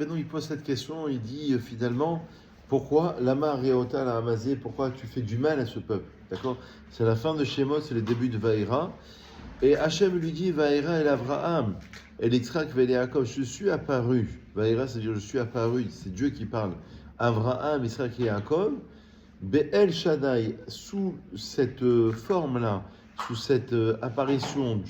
Maintenant, il pose cette question, il dit finalement, pourquoi Lama Reota la Hamazé, pourquoi tu fais du mal à ce peuple? D'accord? C'est la fin de Shemot, c'est le début de Vaïra. Et Hachem lui dit, Vaïra el Avraham, el Yitzhak vel Yaakov, je suis apparu. Vaïra, c'est-à-dire je suis apparu, c'est Dieu qui parle. Avraham, Yitzhak et Yaakov, Be'el Shaddai, sous cette forme-là, sous cette apparition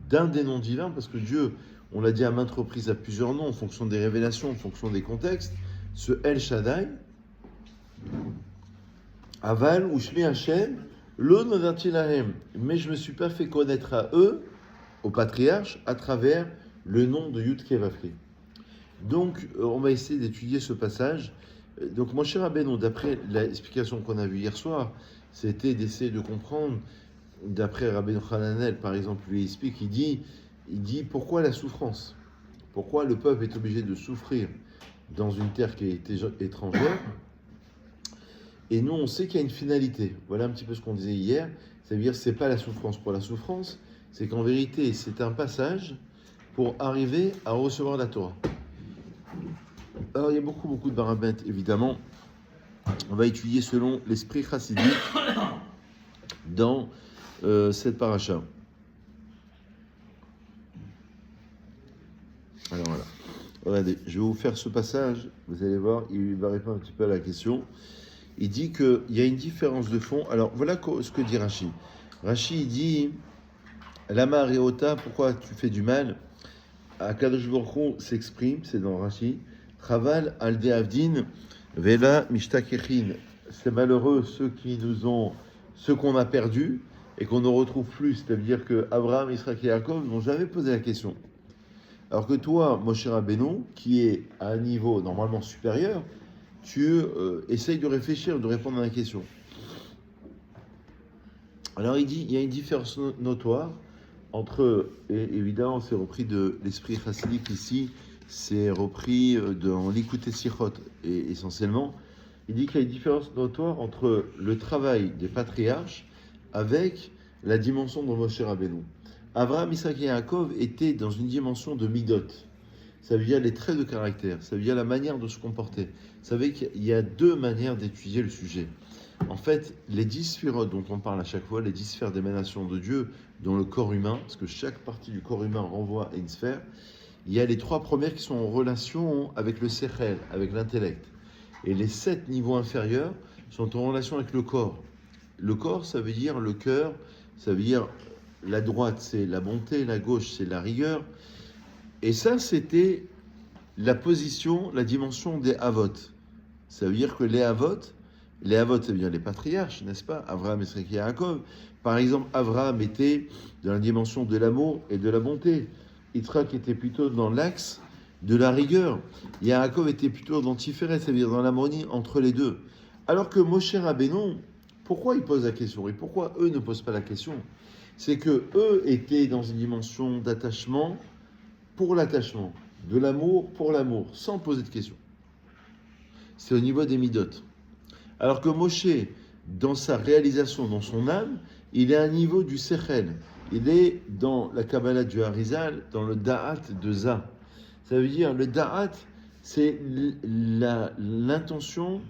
d'un des noms divins, parce que Dieu, on l'a dit à maintes reprises, à plusieurs noms, en fonction des révélations, en fonction des contextes, ce El Shaddai, Aval ou Shmi Hashem, Lo Nodati Lahem, mais je ne me suis pas fait connaître à eux, aux patriarches, à travers le nom de Yud Keh Vav Keh. Donc, on va essayer d'étudier ce passage. Donc, mon cher Rabbeinu, d'après l'explication qu'on a vue hier soir, c'était d'essayer de comprendre, d'après Rabbeinu Hananel, par exemple, lui explique, il dit pourquoi la souffrance? Pourquoi le peuple est obligé de souffrir dans une terre qui est étrangère? Et nous, on sait qu'il y a une finalité. Voilà un petit peu ce qu'on disait hier. C'est-à-dire, c'est pas la souffrance pour la souffrance, c'est qu'en vérité, c'est un passage pour arriver à recevoir la Torah. Alors, il y a beaucoup de paramètres, évidemment. On va étudier selon l'esprit chassidique dans cette paracha. Alors voilà. Regardez, je vais vous faire ce passage. Vous allez voir, il va répondre un petit peu à la question. Il dit qu'il y a une différence de fond. Alors, voilà ce que dit Rashi. Rashi, il dit Lama Reota, pourquoi tu fais du mal? Akadosh Baruch Hu s'exprime, c'est dans Rashi. Chaval al Avdin Vela Mishtakechin. C'est malheureux ceux qu'on a perdus et qu'on ne retrouve plus. C'est-à-dire que Abraham, Israël et Jacob n'ont jamais posé la question. Alors que toi, Moshe Rabbeinu, qui est à un niveau normalement supérieur, tu essayes de réfléchir, de répondre à la question. Alors il dit, il y a une différence notoire entre, et évidemment c'est repris de l'esprit chassidique ici, c'est repris dans l'Ikouté Sichot, et essentiellement, il dit qu'il y a une différence notoire entre le travail des patriarches avec la dimension de Moshe Rabbeinu. Avraham, Isaac et Yaakov étaient dans une dimension de midot. Ça veut dire les traits de caractère, ça veut dire la manière de se comporter. Vous savez qu'il y a deux manières d'étudier le sujet. En fait, les 10 sphérotes dont on parle à chaque fois, les 10 sphères d'émanation de Dieu dans le corps humain, parce que chaque partie du corps humain renvoie à une sphère, il y a les 3 premières qui sont en relation avec le sechel, avec l'intellect. Et les 7 niveaux inférieurs sont en relation avec le corps. Le corps, ça veut dire le cœur, ça veut dire la droite, c'est la bonté, la gauche, c'est la rigueur. Et ça, c'était la position, la dimension des Havot. Ça veut dire que les Havot, ça veut dire les patriarches, n'est-ce pas? Avraham, Yitzhak et Yaakov. Par exemple, Avraham était dans la dimension de l'amour et de la bonté. Yitzhak était plutôt dans l'axe de la rigueur. Yaakov était plutôt dans Tiferet, ça veut dire dans l'harmonie entre les deux. Alors que Moshe Rabbeinu, pourquoi il pose la question? Et pourquoi eux ne posent pas la question? C'est que eux étaient dans une dimension d'attachement pour l'attachement, de l'amour pour l'amour, sans poser de questions. C'est au niveau des midot. Alors que Moshe, dans sa réalisation, dans son âme, il est à un niveau du sechel. Il est dans la Kabbalah du Harizal, dans le da'at de Za. Ça veut dire, le da'at, c'est l'intention,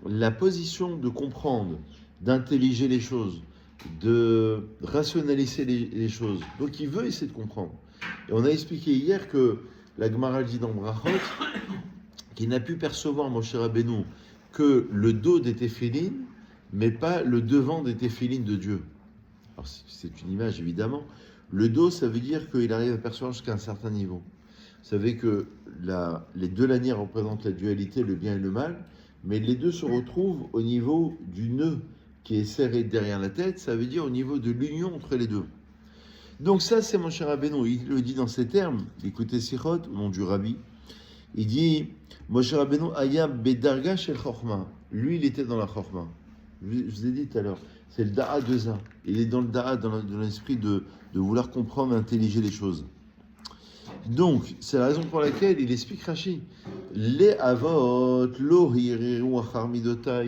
la position de comprendre, d'intelliger les choses, de rationaliser les choses. Donc il veut essayer de comprendre. Et on a expliqué hier que la Gemara dit dans Brachot qu'il n'a pu percevoir Moshe Rabbeinu que le dos des téphilines, mais pas le devant des téphilines de Dieu. Alors c'est une image évidemment. Le dos, ça veut dire qu'il arrive à percevoir jusqu'à un certain niveau. Vous savez que les deux lanières représentent la dualité, le bien et le mal, mais les deux se retrouvent au niveau du nœud qui est serré derrière la tête, ça veut dire au niveau de l'union entre les deux. Donc ça, c'est Moshe Rabbeinu. Il le dit dans ces termes. Écoutez Sichot, au nom du Rabbi. Il dit, Moshe Rabbeinu aya bedarga shel chorma. Lui, il était dans la chorma. Je vous ai dit tout à l'heure. C'est le da'a de Za. Il est dans le da'a, dans l'esprit de vouloir comprendre, intelliger les choses. Donc, c'est la raison pour laquelle il explique Rashi. Les avot, lo hiriru achar midota,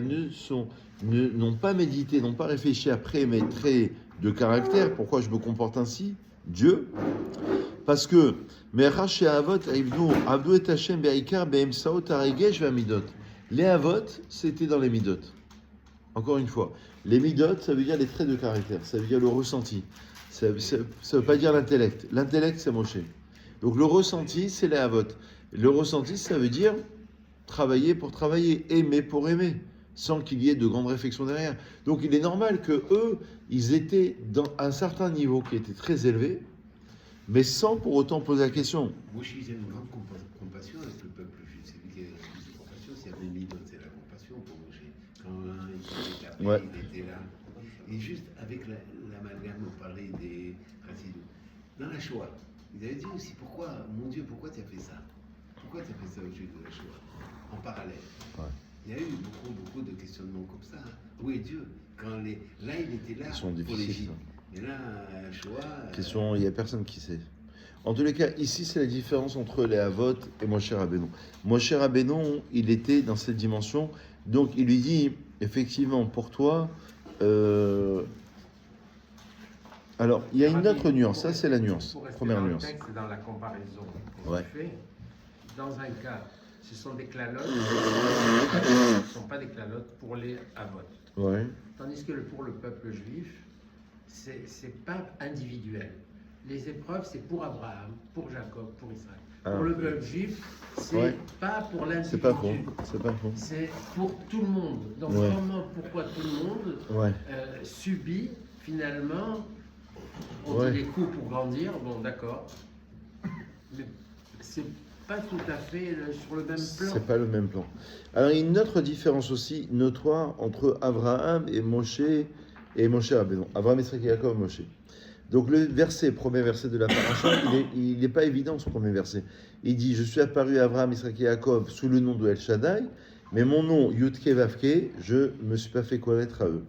n'ont pas médité, n'ont pas réfléchi après mes traits de caractère. Pourquoi je me comporte ainsi? Dieu. Parce que, Merash et Avot, Abdou et Hashem, Be'ikar, Be'emsaot, Aregesh, Ve'amidot. Les Avot, c'était dans les Midot. Encore une fois, les Midot, ça veut dire les traits de caractère, ça veut dire le ressenti. Ça veut pas dire l'intellect. L'intellect, c'est Moshe. Donc le ressenti, c'est les Avot. Le ressenti, ça veut dire travailler pour travailler, aimer pour aimer, sans qu'il y ait de grandes réflexions derrière. Donc il est normal que eux, ils étaient dans un certain niveau qui était très élevé, mais sans pour autant poser la question. Moshe, il a une grande compassion avec le peuple juif. C'est lui qui a le plus de compassion, c'est la Midot, c'est la compassion pour Moshe. Quand il s'est tapé, Ouais. il était là. Et juste avec l'amalgame, on parlait des Chassidou. Dans la Shoah, ils avaient dit aussi pourquoi, mon Dieu, pourquoi tu as fait ça? Pourquoi tu as fait ça au sujet de la Shoah? En parallèle. Ouais. Il y a eu beaucoup de questionnements comme ça. Où est Dieu? Là, il était là Question pour difficile, l'Égypte. ça. Mais là, la Shoah. Question, il n'y a personne qui sait. En tous les cas, ici, c'est la différence entre les Avot et Moshe Rabbeinu. Moshe Rabbeinu, il était dans cette dimension. Donc, il lui dit, effectivement, pour toi... Alors, il y a une autre nuance. Ça, c'est la nuance. Première dans nuance. Le texte, dans la comparaison qu'on Ouais. fait, dans un cas, ce sont des clalotes, ce ne sont pas des clalotes pour les Avot. Ouais. Tandis que pour le peuple juif, c'est pas individuel. Les épreuves, c'est pour Abraham, pour Jacob, pour Israël. Ah, pour le ok. peuple juif, c'est Ouais. pas pour l'individu. C'est pas faux. C'est pas faux. C'est pour tout le monde. Donc, Ouais. pourquoi tout le monde Ouais. subit finalement, on Ouais. dit les coups pour grandir, bon d'accord, mais c'est pas tout à fait sur le même plan. C'est pas le même plan. Alors, il y a une autre différence aussi notoire entre Abraham et Moshe Rabbeinu. Abraham, Yitzhak et Yaakov, Moshe. Donc, premier verset de la paracha, il n'est pas évident ce premier verset. Il dit, je suis apparu à Abraham, Yitzhak et Yaakov sous le nom de El Shaddai, mais mon nom, Yudke Vavke, je ne me suis pas fait connaître à eux.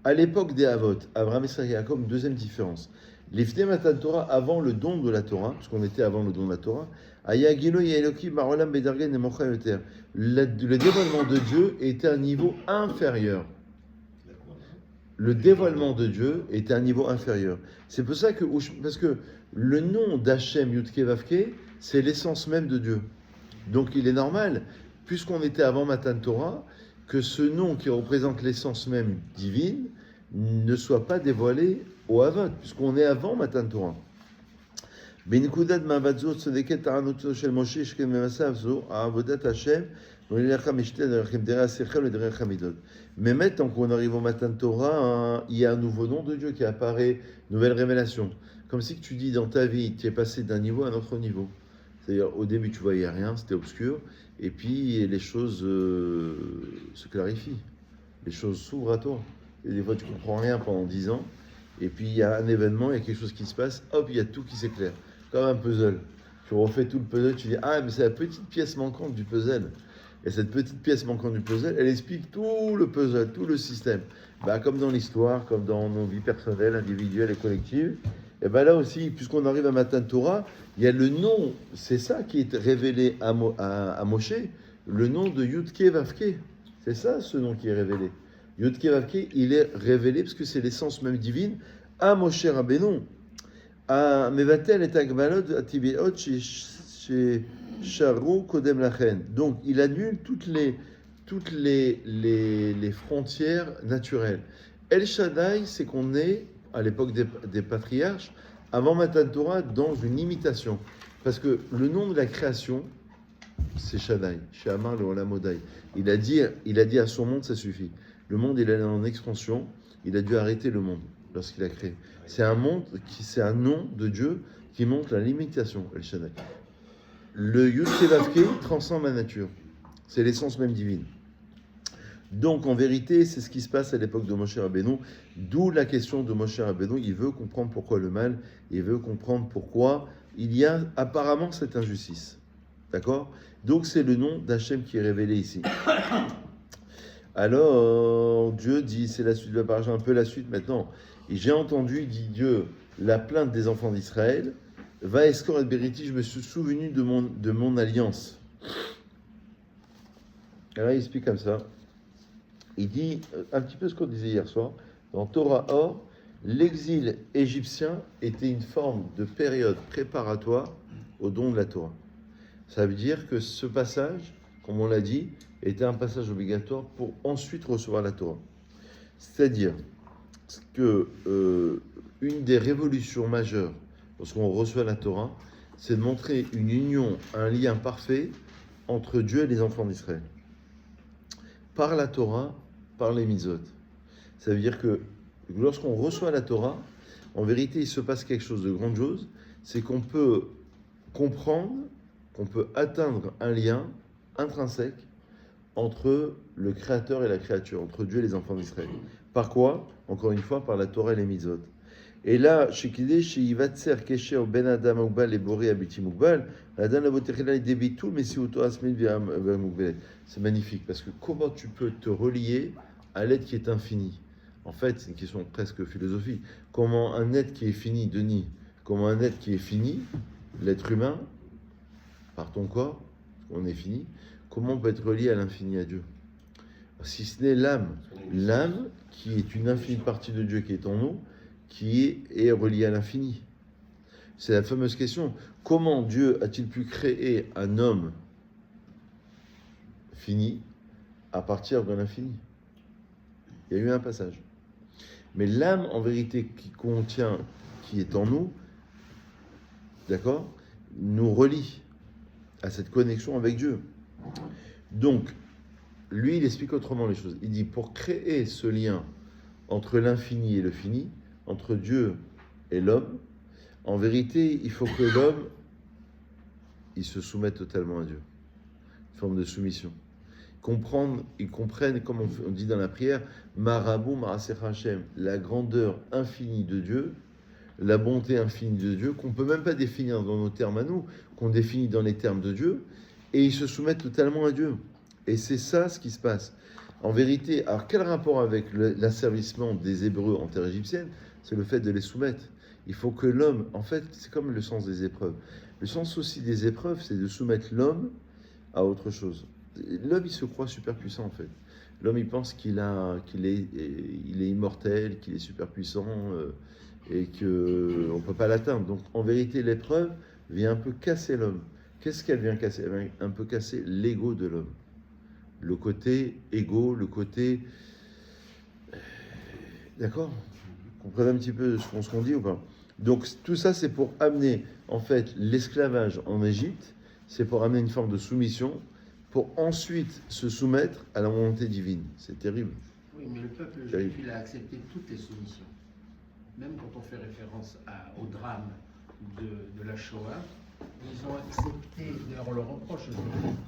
À l'époque des Avot, Abraham, Yitzhak et Yaakov, deuxième différence. L'Ifne Matan Torah, avant le don de la Torah, parce qu'on était avant le don de la Torah, Ayagilo Yaeloki Marolam Bedargen et Mocha Yoter. Le dévoilement de Dieu était un niveau inférieur. Le dévoilement de Dieu était un niveau inférieur. C'est pour ça que, parce que le nom d'Hachem Yudke Vavke, c'est l'essence même de Dieu. Donc il est normal, puisqu'on était avant Matan Torah, que ce nom qui représente l'essence même divine ne soit pas dévoilé au Avot, puisqu'on est avant Matan Torah. Benikudat Mavadzo Tzedeket Taranotzo Shel Moshe Shken Memasav Zo Avodat Hashem Nolilacha Mishte Derechim Dera Sechel Derechim Midot. Mais maintenant qu'on arrive au Matan Torah, il y a un nouveau nom de Dieu qui apparaît, nouvelle révélation. Comme si que tu dis dans ta vie, tu es passé d'un niveau à un autre niveau. C'est-à-dire au début tu voyais rien, c'était obscur, et puis les choses se clarifient, les choses s'ouvrent à toi. Et des fois tu comprends rien pendant 10 ans, et puis il y a un événement, il y a quelque chose qui se passe, hop, il y a tout qui s'éclaire. Comme un puzzle. Tu refais tout le puzzle, tu dis, ah, mais c'est la petite pièce manquante du puzzle. Et cette petite pièce manquante du puzzle, elle explique tout le puzzle, tout le système. Bah, comme dans l'histoire, comme dans nos vies personnelles, individuelles et collectives, et bien là aussi, puisqu'on arrive à Matan Torah, il y a le nom, c'est ça qui est révélé à Moshe, le nom de Yudke Vavke. C'est ça ce nom qui est révélé. Yudke Vavke, il est révélé parce que c'est l'essence même divine à Moshe Rabbeinu. À Mevatel et Agbalot, à Tibeot, chez Charou Kodem Lachen. Donc il annule toutes les frontières naturelles. El Shaddai, c'est qu'on est, à l'époque des patriarches, avant Matan Torah, dans une imitation. Parce que le nom de la création, c'est Shaddai, Shehamar le Olam Odai. Il a dit à son monde, ça suffit. Le monde, il est en expansion, il a dû arrêter le monde lorsqu'il a créé. C'est un nom de Dieu qui montre la limitation, El Shaddai. Le Yud Kevavke transcende la nature. C'est l'essence même divine. Donc, en vérité, c'est ce qui se passe à l'époque de Moshe Rabbeinu, d'où la question de Moshe Rabbeinu. Il veut comprendre pourquoi le mal, il veut comprendre pourquoi il y a apparemment cette injustice. D'accord? Donc, c'est le nom d'Hachem qui est révélé ici. Alors, Dieu dit, c'est la suite de la paracha, un peu la suite maintenant. Et j'ai entendu, dit Dieu, la plainte des enfants d'Israël. Va escor et beriti, je me suis souvenu de mon alliance. Alors, il explique comme ça. Il dit un petit peu ce qu'on disait hier soir, dans Torah Or, l'exil égyptien était une forme de période préparatoire au don de la Torah. Ça veut dire que ce passage, comme on l'a dit, était un passage obligatoire pour ensuite recevoir la Torah. C'est-à-dire que une des révolutions majeures lorsqu'on reçoit la Torah, c'est de montrer une union, un lien parfait entre Dieu et les enfants d'Israël. Par la Torah, par les mitzvot. Ça veut dire que lorsqu'on reçoit la Torah, en vérité, il se passe quelque chose de grandiose, c'est qu'on peut comprendre, qu'on peut atteindre un lien intrinsèque entre le Créateur et la créature, entre Dieu et les enfants d'Israël. Par quoi? Encore une fois, par la Torah et les mitzvot. Et là, chez Kidé, chez Yivatser, Kesher, Ben Adam, Moukbal, et Boré, Abiti Moukbal, Adam, la Botechela, et Débitou, mais si Auto Asmil, Moukbal. C'est magnifique, parce que comment tu peux te relier à l'être qui est infini? En fait, c'est une question presque philosophique. Comment un être qui est fini, Denis, comment un être qui est fini, l'être humain, par ton corps, on est fini, comment on peut être relié à l'infini, à Dieu? Si ce n'est l'âme, l'âme qui est une infinie partie de Dieu qui est en nous, qui est reliée à l'infini. C'est la fameuse question, comment Dieu a-t-il pu créer un homme fini à partir de l'infini? Il y a eu un passage. Mais l'âme, en vérité, qui contient, qui est en nous, d'accord, nous relie à cette connexion avec Dieu. Donc, lui, il explique autrement les choses. Il dit, pour créer ce lien entre l'infini et le fini, entre Dieu et l'homme, en vérité, il faut que l'homme, il se soumette totalement à Dieu. Une forme de soumission. Ils comprennent, comme on dit dans la prière, Marabou Marasech Hashem, la grandeur infinie de Dieu, la bonté infinie de Dieu, qu'on ne peut même pas définir dans nos termes à nous, qu'on définit dans les termes de Dieu, et ils se soumettent totalement à Dieu. Et c'est ça ce qui se passe. En vérité, alors quel rapport avec l'asservissement des Hébreux en terre égyptienne? C'est le fait de les soumettre. Il faut que l'homme, en fait, c'est comme le sens des épreuves. Le sens aussi des épreuves, c'est de soumettre l'homme à autre chose. L'homme, il se croit super puissant, en fait. L'homme, il pense qu'il est immortel, qu'il est super puissant et qu'on ne peut pas l'atteindre. Donc, en vérité, l'épreuve vient un peu casser l'homme. Qu'est-ce qu'elle vient casser? Elle vient un peu casser l'ego de l'homme. Le côté égo, le côté... D'accord? Vous comprenez un petit peu ce qu'on dit ou pas? Donc, tout ça, c'est pour amener, en fait, l'esclavage en Égypte, c'est pour amener une forme de soumission, pour ensuite se soumettre à la volonté divine. C'est terrible. Oui, mais le peuple juif, il a accepté toutes les soumissions. Même quand on fait référence au drame de la Shoah, ils ont accepté, d'ailleurs on leur reproche,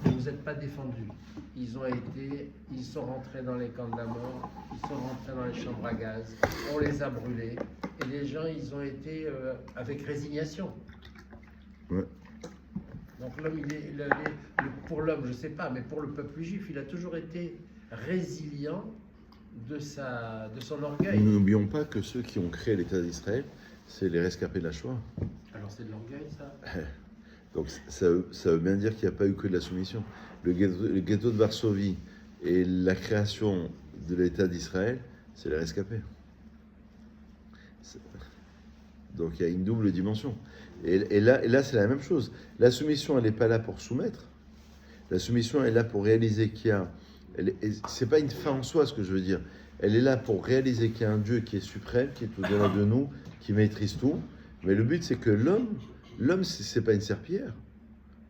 vous n'êtes pas défendus. Ils sont rentrés dans les camps de la mort, ils sont rentrés dans les chambres à gaz, on les a brûlés, et les gens, ils ont été avec résignation. Ouais. Donc l'homme, pour l'homme, je ne sais pas, mais pour le peuple juif, il a toujours été résilient de son orgueil. N'oublions pas que ceux qui ont créé l'État d'Israël, c'est les rescapés de la Shoah. Alors c'est de l'orgueil, ça? Donc ça veut bien dire qu'il n'y a pas eu que de la soumission. Le ghetto de Varsovie et la création de l'État d'Israël, c'est les rescapés. Donc il y a une double dimension. Et là c'est la même chose. La soumission, elle n'est pas là pour soumettre. La soumission est là pour réaliser qu'il y a... C'est pas une fin en soi, ce que je veux dire. Elle est là pour réaliser qu'il y a un Dieu qui est suprême, qui est au-delà de nous, qui maîtrise tout. Mais le but, c'est que l'homme, c'est pas une serpillière.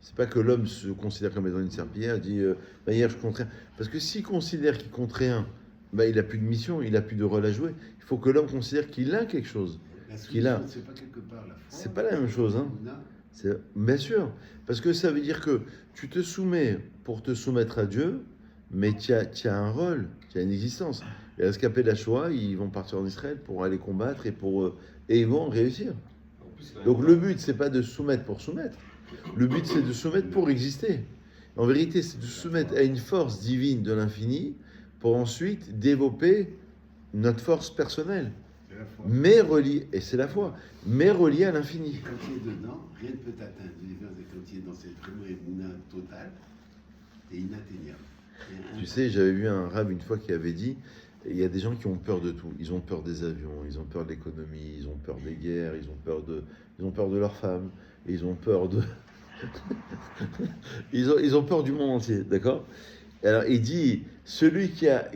C'est pas que l'homme se considère comme étant une serpillière, dit hier je compte rien. Parce que s'il considère qu'il compte rien, bah, il n'a plus de mission, il n'a plus de rôle à jouer. Il faut que l'homme considère qu'il a quelque chose. Qu'il a. C'est pas quelque part la foi. C'est pas la même chose, hein. Bien sûr. Parce que ça veut dire que tu te soumets pour te soumettre à Dieu, mais tu as un rôle, tu as une existence. Les rescapés de la Shoah, ils vont partir en Israël pour aller combattre et ils vont réussir. Donc le but, c'est pas de soumettre pour soumettre. Le but, c'est de soumettre pour exister. En vérité, c'est de soumettre à une force divine de l'infini pour ensuite développer notre force personnelle. Mais relié, et c'est la foi, mais relié à l'infini. Quand tu es dedans, rien ne peut t'atteindre. Quand tu es dans cette vraiment émouna totale, tu es inatteignable. Tu sais, j'avais vu un rave une fois qui avait dit Et il y a des gens qui ont peur de tout. Ils ont peur des avions, ils ont peur de l'économie, ils ont peur des guerres, ils ont peur de leurs femmes, et ils ont peur de... ils ont peur du monde entier, d'accord? Alors il dit, celui qui a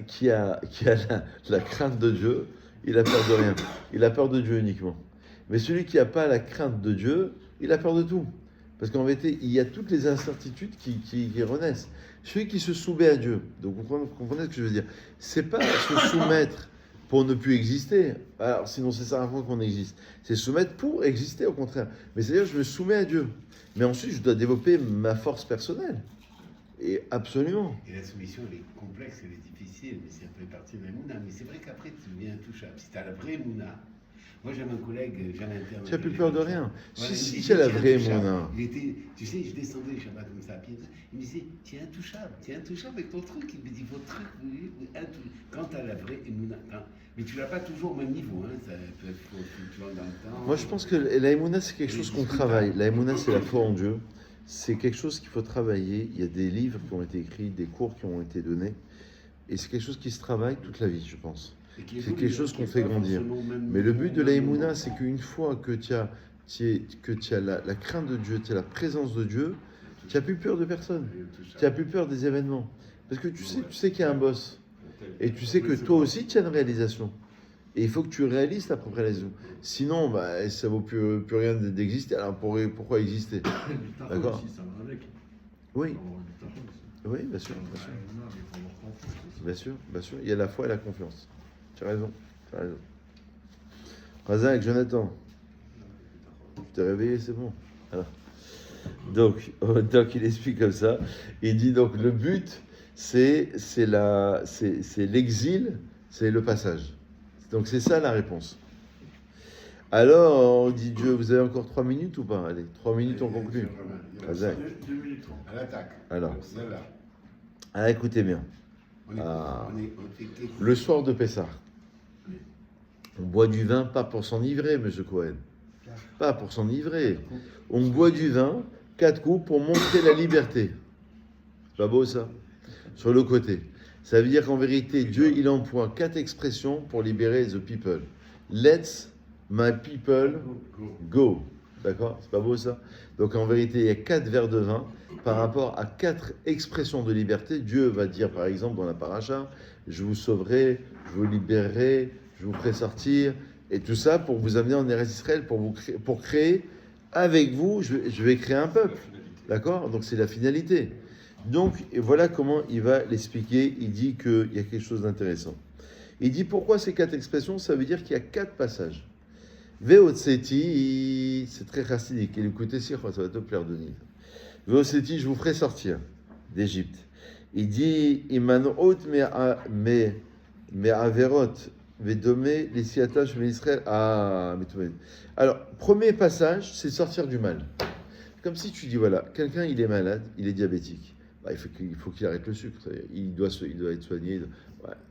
la crainte de Dieu, il a peur de rien. Il a peur de Dieu uniquement. Mais celui qui n'a pas la crainte de Dieu, il a peur de tout. Parce qu'en vérité, il y a toutes les incertitudes qui renaissent. Celui qui se soumet à Dieu, donc vous comprenez ce que je veux dire, c'est pas se soumettre pour ne plus exister, alors sinon c'est ça qu'on existe, c'est se soumettre pour exister au contraire. Mais c'est-à-dire je me soumets à Dieu, mais ensuite je dois développer ma force personnelle. Et absolument. Et la soumission, elle est complexe, elle est difficile, mais ça fait partie de la Mouna. Mais c'est vrai qu'après, tu deviens intouchable. Si tu as la vraie Mouna. Moi, j'avais un collègue, j'avais un Tu n'as plus peur de rien. Voilà, Si tu as la vraie intouchable. Mouna. Il était, tu sais, je descendais le Shabbat comme ça à pied. Il me disait, tu es intouchable avec ton truc. Il me dit, votre truc, oui, quand tu as la vraie Mouna. Mais tu l'as pas toujours au même niveau. Hein. Ça peut être fluctuant dans le temps. Moi, je pense que la Emouna, c'est quelque chose qu'on travaille. La Emouna, c'est la foi en Dieu. C'est quelque chose qu'il faut travailler. Il y a des livres qui ont été écrits, des cours qui ont été donnés. Et c'est quelque chose qui se travaille toute la vie, je pense. C'est quelque chose qu'on fait grandir. Mais le but de la Emouna, c'est qu'une fois que tu as la crainte de Dieu, tu as la présence de Dieu, tu n'as plus peur de personne. Tu n'as plus peur des événements. Parce que tu sais qu'il y a un boss. Et tu sais que toi aussi, tu as une réalisation. Et il faut que tu réalises ta propre réalisation. Sinon, ça ne vaut plus rien d'exister. Alors pourquoi exister? D'accord. Oui. Oui, bien sûr. Bien sûr. Il y a la foi et la confiance. Tu as raison. Razak, Jonathan. Tu t'es réveillé, c'est bon. Alors. Donc, il explique comme ça. Il dit donc le but, c'est l'exil, c'est le passage. Donc c'est ça la réponse. Alors, on dit Dieu, vous avez encore 3 minutes ou pas? Allez, 3 minutes, on conclut. Razak. 2 minutes 30. À l'attaque. Alors, Voilà. écoutez bien. Le soir de Pessah, on boit du vin pas pour s'enivrer, monsieur Cohen. Pas pour s'enivrer. On boit du vin, 4 coups, pour montrer la liberté. C'est pas beau ça? Sur le côté. Ça veut dire qu'en vérité, Dieu, il emploie 4 expressions pour libérer the people. Let's my people go. D'accord? C'est pas beau ça? Donc en vérité, il y a 4 verres de vin par rapport à 4 expressions de liberté. Dieu va dire par exemple dans la paracha, je vous sauverai, je vous libérerai, je vous ferai sortir, et tout ça pour vous amener en Eretz Israël, pour créer avec vous, je vais créer un peuple. D'accord? Donc c'est la finalité. Donc et voilà comment il va l'expliquer. Il dit qu'il y a quelque chose d'intéressant. Il dit pourquoi ces 4 expressions? Ça veut dire qu'il y a 4 passages. Veotseti, c'est très chassidique. Et écoutez, ça va te plaire, Denis. Veotseti, je vous ferai sortir d'Égypte. Il dit Imanot me averot vedomé les siatash Israël. Alors, premier passage, c'est sortir du mal. Comme si tu dis voilà, quelqu'un il est malade, il est diabétique. Il faut qu'il arrête le sucre. Il doit être soigné.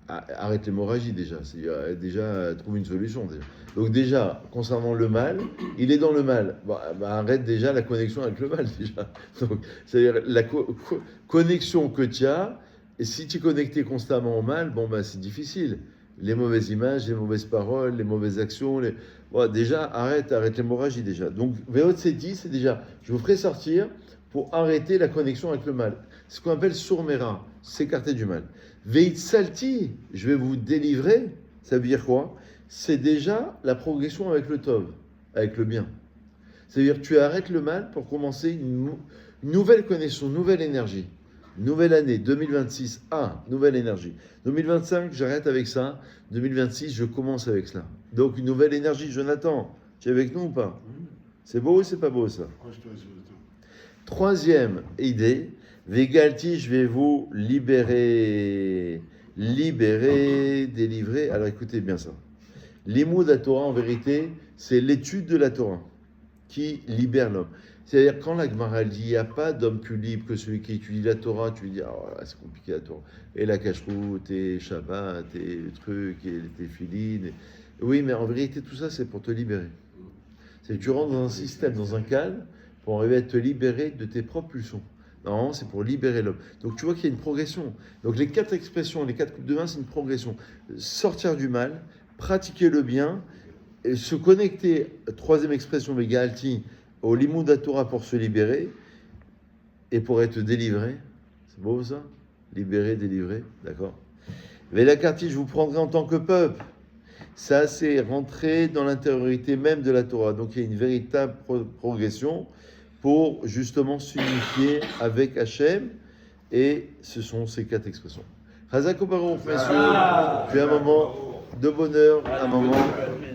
Arrête l'hémorragie déjà. Déjà, trouve une solution. Déjà. Donc déjà, concernant le mal, il est dans le mal. Arrête déjà la connexion avec le mal déjà. Donc, c'est-à-dire la connexion que tu as, et si tu es connecté constamment au mal, c'est difficile. Les mauvaises images, les mauvaises paroles, les mauvaises actions. Déjà, arrête l'hémorragie déjà. Donc, Veotseti, c'est déjà, je vous ferai sortir pour arrêter la connexion avec le mal. C'est ce qu'on appelle sourmera, s'écarter du mal. Veitsalti, je vais vous délivrer, ça veut dire quoi? C'est déjà la progression avec le tov, avec le bien. C'est-à-dire tu arrêtes le mal pour commencer une nouvelle connexion, nouvelle énergie. Nouvelle année, 2026, nouvelle énergie. 2025, j'arrête avec ça. 2026, je commence avec cela. Donc une nouvelle énergie, Jonathan, tu es avec nous ou pas? C'est beau ou c'est pas beau ça? Troisième idée, Vegalti, je vais vous libérer, délivrer. Alors écoutez bien ça. L'imoud à Torah, en vérité, c'est l'étude de la Torah qui libère l'homme. C'est-à-dire, quand la Gemara dit, il n'y a pas d'homme plus libre que celui qui étudie la Torah, tu lui dis, c'est compliqué la Torah. Et la cacheroute, et Shabbat, et le truc, et les filines. Oui, mais en vérité, tout ça, c'est pour te libérer. C'est que tu rentres dans un système, dans un cadre, pour arriver à te libérer de tes propres pulsions. Normalement, c'est pour libérer l'homme. Donc tu vois qu'il y a une progression. Donc les 4 expressions, les 4 coupes de vin, c'est une progression. Sortir du mal, pratiquer le bien, et se connecter, 3e expression, Megalti, au Limud Torah pour se libérer et pour être délivré. C'est beau ça? Libéré, délivré, d'accord? Vélakarti, je vous prendrai en tant que peuple. Ça, c'est rentrer dans l'intériorité même de la Torah. Donc il y a une véritable progression pour justement s'unifier avec Hachem. Et ce sont ces 4 expressions. Chazak Baruch, messieurs, puis un moment de bonheur, un moment